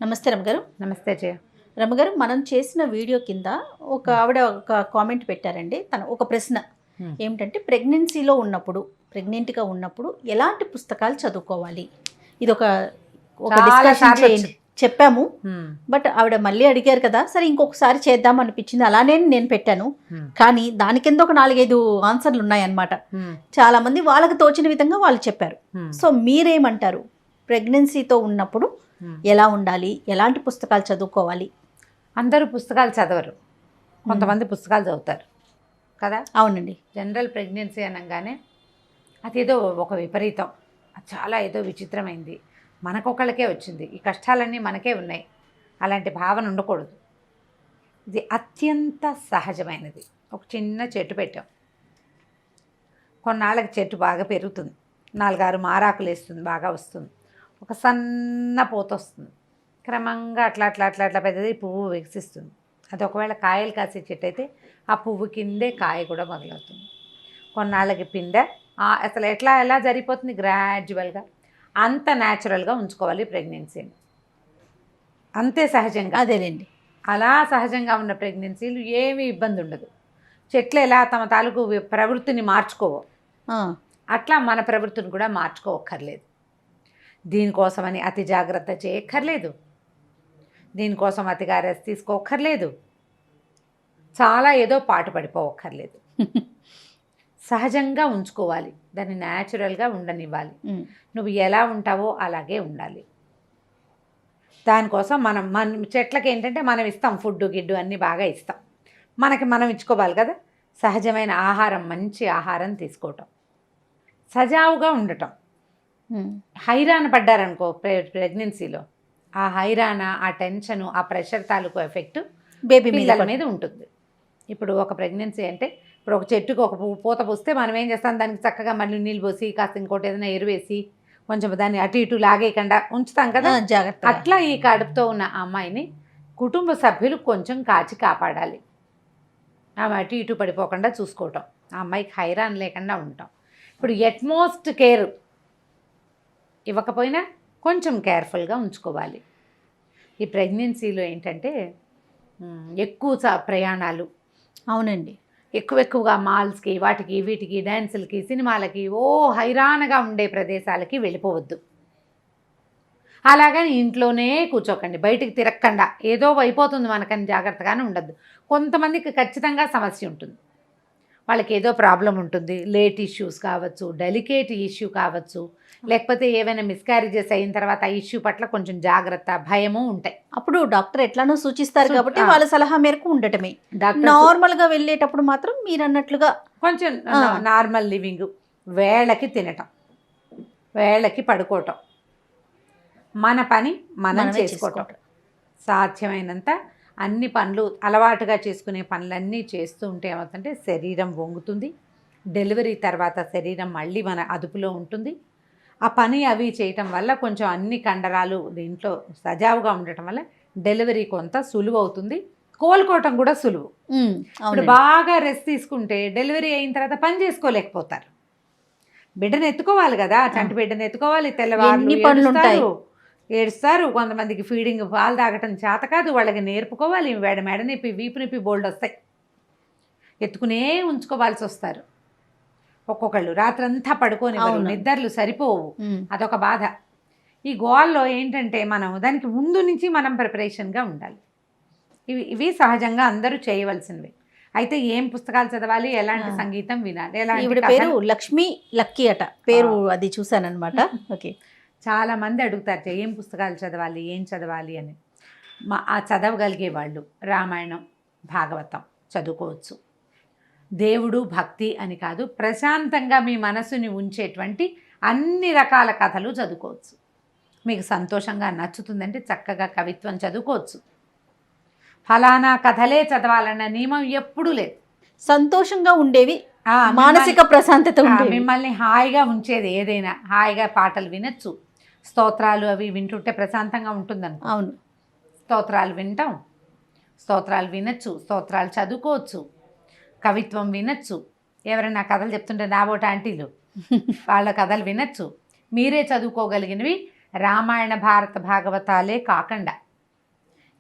నమస్తే రమగారు. నమస్తే జయ. రమగారు, మనం చేసిన వీడియో కింద ఒక ఆవిడ ఒక కామెంట్ పెట్టారండి. తను ఒక ప్రశ్న ఏమిటంటే, ప్రెగ్నెంట్గా ఉన్నప్పుడు ఎలాంటి పుస్తకాలు చదువుకోవాలి? ఇది ఒక డిస్కషన్ చేయండి చెప్పాము. బట్ ఆవిడ మళ్ళీ అడిగారు కదా, సరే ఇంకొకసారి చేద్దాం అనిపించింది. అలానే నేను పెట్టాను. కానీ దాని కింద ఒక 4-5 ఆన్సర్లు ఉన్నాయన్నమాట. చాలా మంది వాళ్ళకి తోచిన విధంగా వాళ్ళు చెప్పారు. సో మీరేమంటారు? ప్రెగ్నెన్సీతో ఉన్నప్పుడు ఎలా ఉండాలి, ఎలాంటి పుస్తకాలు చదువుకోవాలి? అందరూ పుస్తకాలు చదవరు, కొంతమంది పుస్తకాలు చదువుతారు కదా. అవునండి. జనరల్ ప్రెగ్నెన్సీ అనగానే అదేదో ఒక విపరీతం, చాలా ఏదో విచిత్రమైంది, మనకొకళ్ళకే వచ్చింది, ఈ కష్టాలన్నీ మనకే ఉన్నాయి, అలాంటి భావన ఉండకూడదు. ఇది అత్యంత సహజమైనది. ఒక చిన్న చెట్టు పెట్టాం, కొన్నాళ్ళకి చెట్టు బాగా పెరుగుతుంది, 4-6 మారాకులు వేస్తుంది, బాగా వస్తుంది, ఒక సన్న పూత వస్తుంది, క్రమంగా అట్లా అట్లా అట్లా అట్లా పెద్దది పువ్వు వికసిస్తుంది. అది ఒకవేళ కాయలు కాసే చెట్టు అయితే ఆ పువ్వు కిందే కాయ కూడా మొదలవుతుంది. కొన్నాళ్ళకి పిండ అసలు ఎలా జరిగిపోతుంది గ్రాడ్యువల్గా. అంత న్యాచురల్గా ఉంచుకోవాలి ప్రెగ్నెన్సీని, అంతే సహజంగా. అదేనండి. అలా సహజంగా ఉన్న ప్రెగ్నెన్సీలు ఏమీ ఇబ్బంది ఉండదు. చెట్లు ఎలా తమ తాలూకు ప్రవృత్తిని మార్చుకోవో అట్లా మన ప్రవృత్తిని కూడా మార్చుకోవక్కర్లేదు. దీనికోసమని అతి జాగ్రత్త చేయక్కర్లేదు, దీనికోసం అతిగా రెస్ట్ తీసుకోక్కర్లేదు, చాలా ఏదో పాటు పడిపోవక్కర్లేదు. సహజంగా ఉంచుకోవాలి, దాన్ని న్యాచురల్గా ఉండనివ్వాలి. నువ్వు ఎలా ఉంటావో అలాగే ఉండాలి. దానికోసం మన చెట్లకి ఏంటంటే మనం ఇస్తాం, ఫుడ్ గిడ్డు అన్నీ బాగా ఇస్తాం, మనకి మనం ఇచ్చుకోవాలి కదా. సహజమైన ఆహారం, మంచి ఆహారం తీసుకోవటం, సజావుగా ఉండటం. హైరాణ పడ్డారనుకో ప్రెగ్నెన్సీలో, ఆ హైరాణ, ఆ టెన్షను, ఆ ప్రెషర్ తాలూకు ఎఫెక్ట్ బేబీ పిల్లల మీద ఉంటుంది. ఇప్పుడు ఒక ప్రెగ్నెన్సీ అంటే, ఇప్పుడు ఒక చెట్టుకు ఒక పూత పూస్తే మనం ఏం చేస్తాం, దానికి చక్కగా మళ్ళీ నీళ్ళు పోసి కాస్త ఇంకోటి ఏదైనా ఎరువేసి కొంచెం దాన్ని అటు ఇటు లాగేయకుండా ఉంచుతాం కదా, జాగ్రత్త. అట్లా ఈ కడుపుతో ఉన్న అమ్మాయిని కుటుంబ సభ్యులు కొంచెం కాచి కాపాడాలి. ఆమె అటు ఇటు పడిపోకుండా చూసుకోవటం, ఆ అమ్మాయికి హైరాణ లేకుండా ఉంటాం. ఇప్పుడు ఎట్మోస్ట్ కేర్ ఇవ్వకపోయినా కొంచెం కేర్ఫుల్గా ఉంచుకోవాలి. ఈ ప్రెగ్నెన్సీలో ఏంటంటే ఎక్కువ ప్రయాణాలు. అవునండి. ఎక్కువగా మాల్స్కి, వాటికి వీటికి, డ్యాన్సులకి, సినిమాలకి, హైరాణగా ఉండే ప్రదేశాలకి వెళ్ళిపోవద్దు. అలాగని ఇంట్లోనే కూర్చోకండి, బయటికి తిరగకుండా ఏదో అయిపోతుంది మనకని జాగ్రత్తగానే ఉండద్దు. కొంతమందికి ఖచ్చితంగా సమస్య ఉంటుంది, వాళ్ళకి ఏదో ప్రాబ్లం ఉంటుంది, లేట్ ఇష్యూస్ కావచ్చు, డెలికేట్ ఇష్యూ కావచ్చు, లేకపోతే ఏవైనా మిస్క్యారేజెస్ అయిన తర్వాత ఆ ఇష్యూ పట్ల కొంచెం జాగ్రత్త, భయము ఉంటాయి. అప్పుడు డాక్టర్ ఎట్లానో సూచిస్తారు కాబట్టి వాళ్ళ సలహా మేరకు ఉండటమే. నార్మల్గా వెళ్ళేటప్పుడు మాత్రం మీరు అన్నట్లుగా కొంచెం నార్మల్ లివింగ్, వేళకి తినటం, వేళకి పడుకోవటం, మన పని మనం చేసుకోవటం, సాధ్యమైనంత అన్ని పనులు అలవాటుగా చేసుకునే పనులన్నీ చేస్తూ ఉంటే ఏమవుతుందంటే శరీరం వంగుతుంది. డెలివరీ తర్వాత శరీరం మళ్ళీ మన అదుపులో ఉంటుంది. ఆ పని అవి చేయటం వల్ల కొంచెం అన్ని కండరాలు దీంట్లో సజావుగా ఉండటం వల్ల డెలివరీ కొంత సులువు అవుతుంది, కోలుకోవటం కూడా సులువు. ఇప్పుడు బాగా రెస్ట్ తీసుకుంటే డెలివరీ అయిన తర్వాత పని చేసుకోలేకపోతారు. బిడ్డను ఎత్తుకోవాలి కదా, చంటి బిడ్డను ఎత్తుకోవాలి, తెల్లవారు ఏడుస్తారు, కొంతమందికి ఫీడింగ్ పాలు తాగటం చేత కాదు, వాళ్ళకి నేర్పుకోవాలి, మెడ నొప్పి, వీపు నొప్పి బోల్డ్ వస్తాయి, ఎత్తుకునే ఉంచుకోవాల్సి వస్తారు. ఒక్కొక్కళ్ళు రాత్రంతా పడుకొని నిద్రలు సరిపోవు, అదొక బాధ. ఈ గోల్లో ఏంటంటే మనం దానికి ముందు నుంచి మనం ప్రిపరేషన్గా ఉండాలి. ఇవి సహజంగా అందరూ చేయవలసినవి. అయితే ఏం పుస్తకాలు చదవాలి, ఎలాంటి సంగీతం వినాలి, ఎలాంటి పేరు లక్ష్మీ లక్కీ అట పేరు, అది చూసానమాట. ఓకే, చాలామంది అడుగుతారు ఏం పుస్తకాలు చదవాలి, ఏం చదవాలి అని. ఆ చదవగలిగే వాళ్ళు రామాయణం, భాగవతం చదువుకోవచ్చు. దేవుడు, భక్తి అని కాదు, ప్రశాంతంగా మీ మనసుని ఉంచేటువంటి అన్ని రకాల కథలు చదువుకోవచ్చు. మీకు సంతోషంగా నచ్చుతుందంటే చక్కగా కవిత్వం చదువుకోవచ్చు. ఫలానా కథలే చదవాలన్న నియమం ఎప్పుడూ లేదు. సంతోషంగా ఉండేవి, మానసిక ప్రశాంతత, మిమ్మల్ని హాయిగా ఉంచేది ఏదైనా. హాయిగా పాటలు వినొచ్చు, స్తోత్రాలు అవి వింటుంటే ప్రశాంతంగా ఉంటుందని. అవును, స్తోత్రాలు వింటాం, స్తోత్రాలు వినొచ్చు, స్తోత్రాలు చదువుకోవచ్చు, కవిత్వం వినొచ్చు. ఎవరైనా కథలు చెప్తుంటే నాబోట ఆంటీలు వాళ్ళ కథలు వినొచ్చు. మీరే చదువుకోగలిగినవి రామాయణ, భారత, భాగవతాలే కాకుండా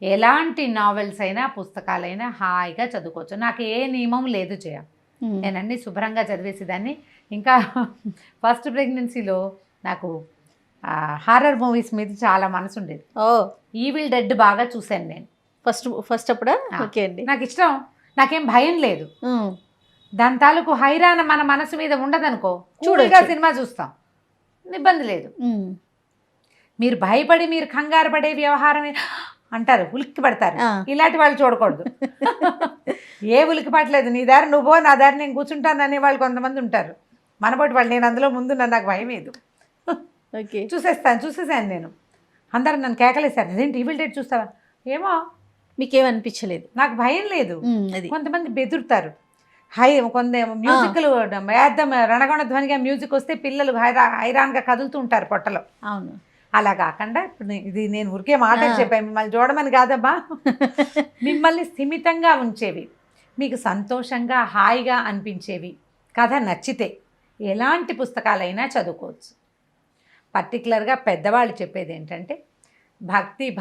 ఎలాంటి నావెల్స్ అయినా పుస్తకాలైనా హాయిగా చదువుకోవచ్చు. నాకు ఏ నియమం లేదు జయ. నేను అన్నీ శుభ్రంగా చదివేసేదాన్ని. ఇంకా ఫస్ట్ ప్రెగ్నెన్సీలో నాకు హారర్ మూవీస్ మీద చాలా మనసు ఉండేది. ఈవిల్ డెడ్ బాగా చూశాను నేను. ఫస్ట్ అప్పుడా? ఓకే అండి. నాకు ఇష్టం, నాకేం భయం లేదు. దాని తాలూకు హైరాణ మన మనసు మీద ఉండదనుకో, చూడగా సినిమా చూస్తాం, ఇబ్బంది లేదు. మీరు భయపడి మీరు కంగారు పడే వ్యవహారం అంటారు, ఉలిక్కి పడతారు. ఇలాంటి వాళ్ళు చూడకూడదు. ఏ ఉలిక్కి పట్టలేదు, నీ దారి నువ్వు నా దారి నేను కూర్చుంటాను అనే వాళ్ళు కొంతమంది ఉంటారు. మనబోటి వాళ్ళు, నేను అందులో ముందు నాకు భయం లేదు. ఓకే, చూసేసాను నేను. అందరు నన్ను కేకలేశారు, అదేంటి ఈవిల్ డెడ్ చూస్తావా? ఏమో, మీకేమనిపించలేదు? నాకు భయం లేదు. కొంతమంది బెదురుతారు. కొంత మ్యూజిక్లు వేద్దాం రణగొణ ధ్వనిగా మ్యూజిక్ వస్తే పిల్లలు హైరాన్గా కదులుతూ ఉంటారు పొట్టలో. అవును, అలా కాకుండా ఇప్పుడు ఇది నేను ఊరికే మాటలు చెప్పాను, మిమ్మల్ని చూడమని కాదమ్మా. మిమ్మల్ని స్థిమితంగా ఉంచేవి, మీకు సంతోషంగా హాయిగా అనిపించేవి, కథ నచ్చితే ఎలాంటి పుస్తకాలైనా చదువుకోవచ్చు. పర్టికులర్గా పెద్దవాళ్ళు చెప్పేది ఏంటంటే,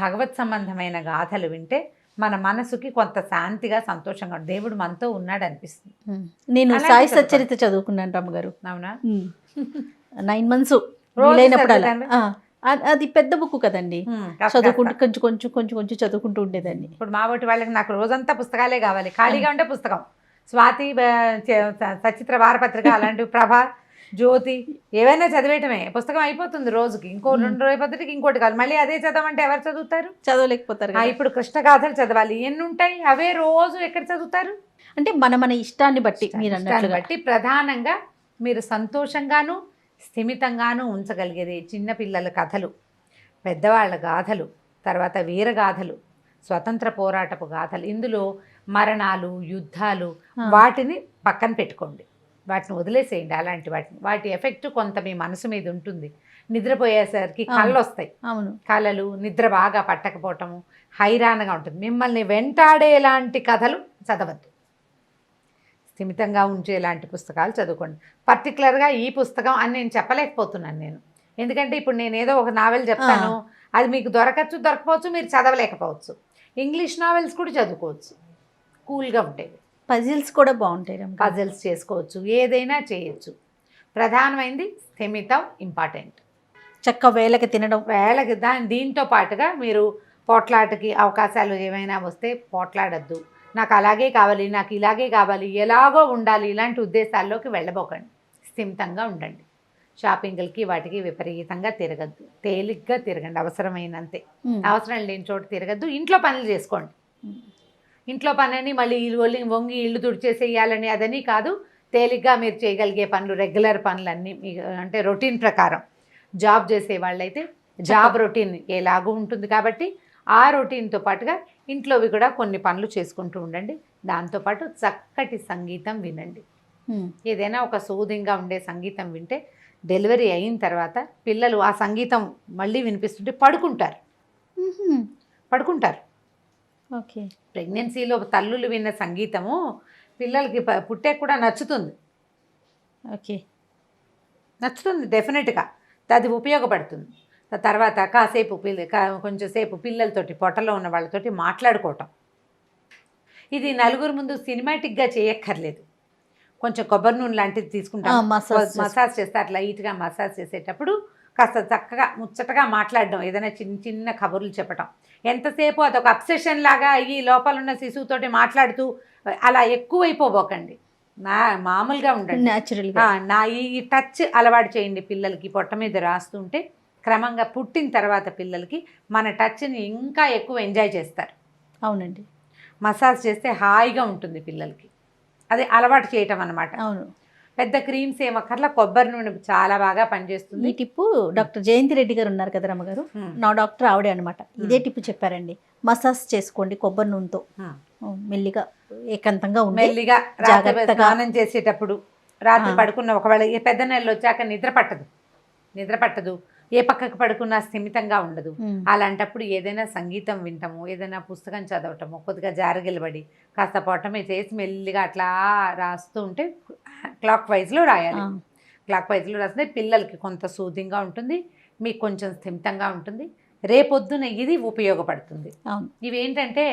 భగవత్ సంబంధమైన గాథలు వింటే మన మనసుకి కొంత శాంతిగా సంతోషంగా, దేవుడు మనతో ఉన్నాడు అనిపిస్తుంది. నేను సాయి సచ్చరిత చదువుకున్నాను రమ్మగారు. అవునా? 9 months వీలైనప్పుడు అలా. అది పెద్ద బుక్ కదండి, చదువుకుంటూ కొంచెం చదువుకుంటూ ఉండేదాన్ని. ఇప్పుడు మా ఒకటి వాళ్ళకి నాకు రోజంతా పుస్తకాలే కావాలి, ఖాళీగా ఉంటే పుస్తకం. స్వాతి, సచిత్ర వారపత్రిక అలాంటివి, ప్రభా, జ్యోతి, ఏవైనా చదివేయటమే. పుస్తకం అయిపోతుంది రోజుకి, ఇంకో 2 రోజులకి ఇంకోటి కాదు. మళ్ళీ అదే చదవమంటే ఎవరు చదువుతారు? చదవలేకపోతారు. ఇప్పుడు కృష్ణగాథలు చదవాలి, ఎన్ని ఉంటాయి, అవే రోజు ఎక్కడ చదువుతారు? అంటే మన ఇష్టాన్ని బట్టి, మీరు ఇష్టాన్ని బట్టి. ప్రధానంగా మీరు సంతోషంగాను స్థిమితంగాను ఉంచగలిగేది చిన్నపిల్లల కథలు, పెద్దవాళ్ళ గాథలు, తర్వాత వీరగాథలు, స్వతంత్ర పోరాటపు గాథలు. ఇందులో మరణాలు, యుద్ధాలు, వాటిని పక్కన పెట్టుకోండి, వాటిని వదిలేసేయండి. అలాంటి వాటి ఎఫెక్ట్ కొంత మీ మనసు మీద ఉంటుంది. నిద్రపోయేసరికి కళ్ళు వస్తాయి. అవును, కళలు, నిద్ర బాగా పట్టకపోవటము, హైరాణగా ఉంటుంది. మిమ్మల్ని వెంటాడేలాంటి కథలు చదవద్దు, స్థిమితంగా ఉంచేలాంటి పుస్తకాలు చదువుకోండి. పర్టికులర్గా ఈ పుస్తకం అని నేను చెప్పలేకపోతున్నాను నేను, ఎందుకంటే ఇప్పుడు నేను ఏదో ఒక నావెల్ చెప్తాను, అది మీకు దొరకపోవచ్చు, మీరు చదవలేకపోవచ్చు. ఇంగ్లీష్ నావెల్స్ కూడా చదువుకోవచ్చు, కూల్గా ఉండేవి. పజిల్స్ కూడా బాగుంటాయి, పజిల్స్ చేసుకోవచ్చు, ఏదైనా చేయొచ్చు. ప్రధానమైనది స్థిమితం ఇంపార్టెంట్. చక్క వేళకి తినడం, దీంతో పాటుగా మీరు పోట్లాటకి అవకాశాలు ఏమైనా వస్తే పోట్లాడద్దు. నాకు అలాగే కావాలి, నాకు ఇలాగే కావాలి, ఎలాగో ఉండాలి, ఇలాంటి ఉద్దేశాల్లోకి వెళ్ళబోకండి. స్థిమితంగా ఉండండి. షాపింగ్లకి వాటికి విపరీతంగా తిరగద్దు, తేలిగ్గా తిరగండి, అవసరమైనంతే. అవసరం లేని చోటు తిరగద్దు. ఇంట్లో పనులు చేసుకోండి. ఇంట్లో పని మళ్ళీ వంగి ఇల్లు తుడిచేసేయాలని అదని కాదు, తేలిగ్గా మీరు చేయగలిగే పనులు, రెగ్యులర్ పనులన్నీ, అంటే రొటీన్ ప్రకారం. జాబ్ చేసే వాళ్ళైతే జాబ్ రొటీన్ ఎలాగూ ఉంటుంది కాబట్టి ఆ రొటీన్తో పాటుగా ఇంట్లోవి కూడా కొన్ని పనులు చేసుకుంటూ ఉండండి. దాంతోపాటు చక్కటి సంగీతం వినండి. ఏదైనా ఒక సూదింగ్గా ఉండే సంగీతం వింటే డెలివరీ అయిన తర్వాత పిల్లలు ఆ సంగీతం మళ్ళీ వినిపిస్తుంటే పడుకుంటారు. ఓకే, ప్రెగ్నెన్సీలో తల్లులు విన్న సంగీతము పిల్లలకి పుట్టే కూడా నచ్చుతుంది. ఓకే, నచ్చుతుంది డెఫినెట్గా, అది ఉపయోగపడుతుంది. తర్వాత కొంచెంసేపు పిల్లలతోటి, పొట్టలో ఉన్న వాళ్ళతోటి మాట్లాడుకోవటం. ఇది నలుగురు ముందు సినిమాటిక్గా చేయక్కర్లేదు. కొంచెం కొబ్బరి నూనె లాంటిది తీసుకుంటాం, మసాజ్ చేస్తే అట్లా లైట్గా మసాజ్ చేసేటప్పుడు కాస్త చక్కగా ముచ్చటగా మాట్లాడడం, ఏదైనా చిన్న కబుర్లు చెప్పటం. ఎంతసేపు అదొక అబ్సెషన్ లాగా అయ్యి లోపల ఉన్న శిశువుతోటి మాట్లాడుతూ అలా ఎక్కువైపోబోకండి. మామూలుగా ఉండండి, న్యాచురల్గా. ఈ టచ్ అలవాటు చేయండి పిల్లలకి. పొట్ట మీద రాస్తుంటే క్రమంగా పుట్టిన తర్వాత పిల్లలకి మన టచ్ని ఇంకా ఎక్కువ ఎంజాయ్ చేస్తారు. అవునండి, మసాజ్ చేస్తే హాయిగా ఉంటుంది పిల్లలకి, అదే అలవాటు చేయటం అన్నమాట. అవును, పెద్ద క్రీమ్స్ ఏమక్కర్లా, కొబ్బరి నూనె చాలా బాగా పనిచేస్తుంది. ఈ టిప్పు డాక్టర్ జయంతి రెడ్డి గారు ఉన్నారు కదా రమ్మగారు, నా డాక్టర్ ఆవిడే అనమాట. ఇదే టిప్పు చెప్పారండి. మసాజ్ చేసుకోండి కొబ్బరి నూనెతో, మెల్లిగా ఏకాంతంగా మెల్లిగా జాగ్రత్తగా స్నానం చేసేటప్పుడు, రాత్రి పడుకున్న ఒకవేళ పెద్ద నెలలు వచ్చాక నిద్ర పట్టదు, ఏ పక్కకు పడుకున్నా స్థిమితంగా ఉండదు. అలాంటప్పుడు ఏదైనా సంగీతం వింటాము, ఏదైనా పుస్తకం చదవటము, కొద్దిగా జారగిలబడి కాస్త పొట్టమే చేసి మెల్లిగా అట్లా రాస్తూ ఉంటే క్లాక్ వైజ్లో రాయాలి. క్లాక్ వైజ్లో రాస్తే పిల్లలకి కొంత సూదింగ్గా ఉంటుంది, మీకు కొంచెం స్థిమితంగా ఉంటుంది. రేపొద్దున ఇది ఉపయోగపడుతుంది. అవును. ఇవేంటంటే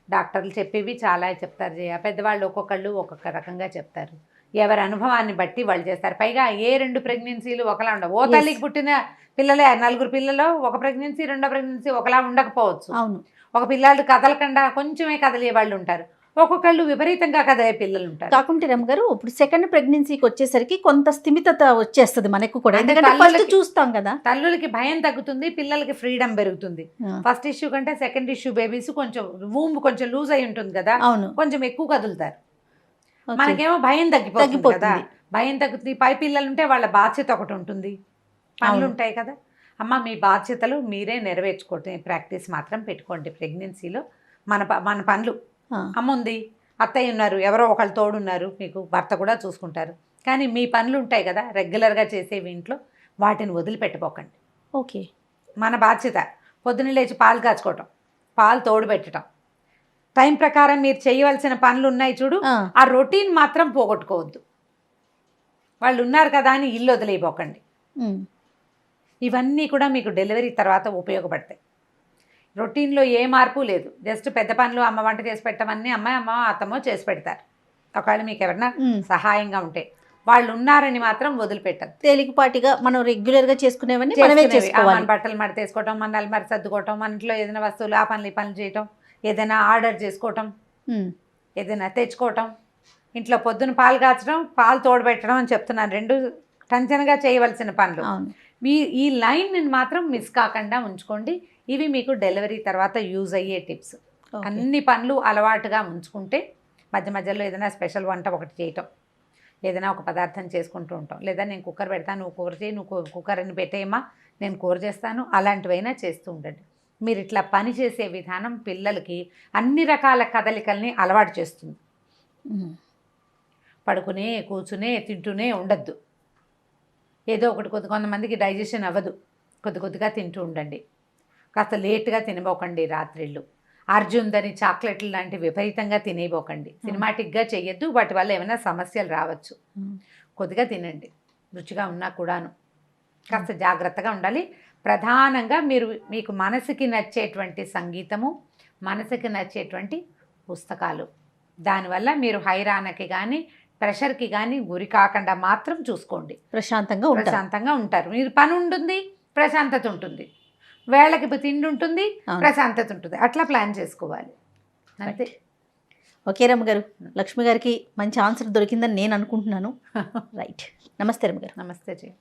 డాక్టర్లు చెప్పేవి చాలా చెప్తారు జయ, పెద్దవాళ్ళు ఒక్కొక్కళ్ళు ఒక్కొక్క రకంగా చెప్తారు, ఎవరి అనుభవాన్ని బట్టి వాళ్ళు చేస్తారు. పైగా ఏ 2 ప్రెగ్నెన్సీలు ఒకలా ఉండవు. ఓ తల్లికి పుట్టిన పిల్లలే 4 పిల్లలు, ఒక ప్రెగ్నెన్సీ రెండో ప్రెగ్నెన్సీ ఒకలా ఉండకపోవచ్చు. అవును. ఒక పిల్లలు కదలకుండా కొంచెమే కదిలే వాళ్ళు ఉంటారు, ఒక్కొక్కళ్ళు విపరీతంగా కదిలే పిల్లలు ఉంటారు. కాకుంటే రమ్మగారు ఇప్పుడు సెకండ్ ప్రెగ్నెన్సీకి వచ్చేసరికి కొంత స్థిమితత వచ్చేస్తుంది మనకు కూడా, అంటే ఎందుకంటే ఫస్ట్ తల్లులకి- చూస్తాం కదా. తల్లులకి భయం తగ్గుతుంది, పిల్లలకి ఫ్రీడమ్ పెరుగుతుంది. ఫస్ట్ ఇష్యూ కంటే సెకండ్ ఇష్యూ బేబీస్ కొంచెం వూమ్ కొంచెం లూజ్ అయి ఉంటుంది కదా, అవును. కొంచెం ఎక్కువ కదులుతారు. ఓకే. మనకేమో భయం తగ్గిపోతుంది కదా, తగ్గిపోతుంది. భయం తగ్గుతుంది. పై పిల్లలు ఉంటే వాళ్ళ బాధ్యత ఒకటి ఉంటుంది, పనులు అవును. ఉంటాయి కదా. అమ్మ మీ బాధ్యతలు మీరే నెరవేర్చుకోవటం ప్రాక్టీస్ మాత్రం పెట్టుకోండి ప్రెగ్నెన్సీలో. మన పనులు, ఆ, అమ్మ ఉంది, అత్తయ్య ఉన్నారు, ఎవరో ఒకళ్ళు తోడున్నారు, మీకు భర్త కూడా చూసుకుంటారు, కానీ మీ పనులు ఉంటాయి కదా రెగ్యులర్గా చేసేవి ఇంట్లో, వాటిని వదిలిపెట్టుకోకండి. ఓకే. మన బాధ్యత పొద్దున్న లేచి పాలు కాచుకోవటం, పాలు తోడు పెట్టడం, టైం ప్రకారం మీరు చేయవలసిన పనులు ఉన్నాయి చూడు, ఆ, ఆ రొటీన్ మాత్రం పోగొట్టుకోవద్దు. వాళ్ళు ఉన్నారు కదా అని ఇల్లు వదిలేయపోకండి. ఉమ్, ఇవన్నీ కూడా మీకు డెలివరీ తర్వాత ఉపయోగపడతాయి. రొటీన్లో ఏ మార్పు లేదు, జస్ట్ పెద్ద పనులు అమ్మ వంట చేసి పెట్టమని అమ్మ అత్తమ్మో చేసి పెడతారు. ఒకవేళ మీకు ఎవరన్నా ఉమ్. సహాయంగా ఉంటే, వాళ్ళు ఉన్నారని మాత్రం వదిలిపెట్టదు. తేలికపాటిగా మనం రెగ్యులర్ గా చేసుకునేవన్నీ మనమే మన చేసుకోవాలి. బట్టలు మడతేసుకోవటం, మన అలమారి సర్దుకోవటం, మన ఇంట్లో ఏదైనా వస్తువులు ఆ పనులు ఈ పనులు చేయటం, ఏదైనా ఆర్డర్ చేసుకోవటం, ఉమ్, ఏదైనా తెచ్చుకోవటం, ఇంట్లో పొద్దున పాలు కాచడం, పాలు తోడబెట్టడం అని చెప్తున్నాను, 2 టెన్షన్గా చేయవలసిన పనులు. అవును. ఈ లైన్ని మాత్రం మిస్ కాకుండా ఉంచుకోండి. ఇవి మీకు డెలివరీ తర్వాత యూజ్ అయ్యే టిప్స్. ఓకే. అన్ని పనులు అలవాటుగా ఉంచుకుంటే మధ్య మధ్యలో ఏదైనా స్పెషల్ వంట ఒకటి చేయటం, ఏదైనా ఒక పదార్థం చేసుకుంటూ ఉంటాం, లేదా నేను కుక్కర్ పెడతాను, నువ్వు కూర చేయి, నువ్వు కుక్కర్ అని పెట్టేయమ్మా, నేను కూర చేస్తాను, అలాంటివైనా చేస్తూ ఉండండి. మీరు ఇట్లా పని చేసే విధానం పిల్లలకి అన్ని రకాల కదలికల్ని అలవాటు చేస్తుంది. ఉమ్, పడుకునే కూర్చునే తింటూనే ఉండద్దు. ఏదో ఒకటి కొంతమందికి డైజెషన్ అవ్వదు, కొద్దిగా తింటూ ఉండండి. కాస్త లేట్గా తినబోకండి రాత్రిళ్ళు. అర్జున్దని చాక్లెట్లు లాంటి విపరీతంగా తినేయబోకండి. సినిమాటిక్గా చెయ్యొద్దు, వాటి వల్ల ఏమైనా సమస్యలు రావచ్చు. ఉమ్, కొద్దిగా తినండి, రుచిగా ఉన్నా కూడాను. కాస్త జాగ్రత్తగా ఉండాలి. ప్రధానంగా మీకు మనసుకి నచ్చేటువంటి సంగీతము, మనసుకి నచ్చేటువంటి పుస్తకాలు, దానివల్ల మీరు హైరాణకి కానీ ప్రెషర్కి కానీ గురి కాకుండా మాత్రం చూసుకోండి. ప్రశాంతంగా ఉంటారు. మీరు పని ఉంటుంది, ప్రశాంతత ఉంటుంది, వేళకి తిండి ఉంటుంది, ప్రశాంతత ఉంటుంది. అట్లా ప్లాన్ చేసుకోవాలి అంతే. ఓకే రమ్మ గారు, లక్ష్మి గారికి మంచి ఆన్సర్ దొరికిందని నేను అనుకుంటున్నాను. రైట్. నమస్తే రమ్మ గారు. నమస్తే జయ.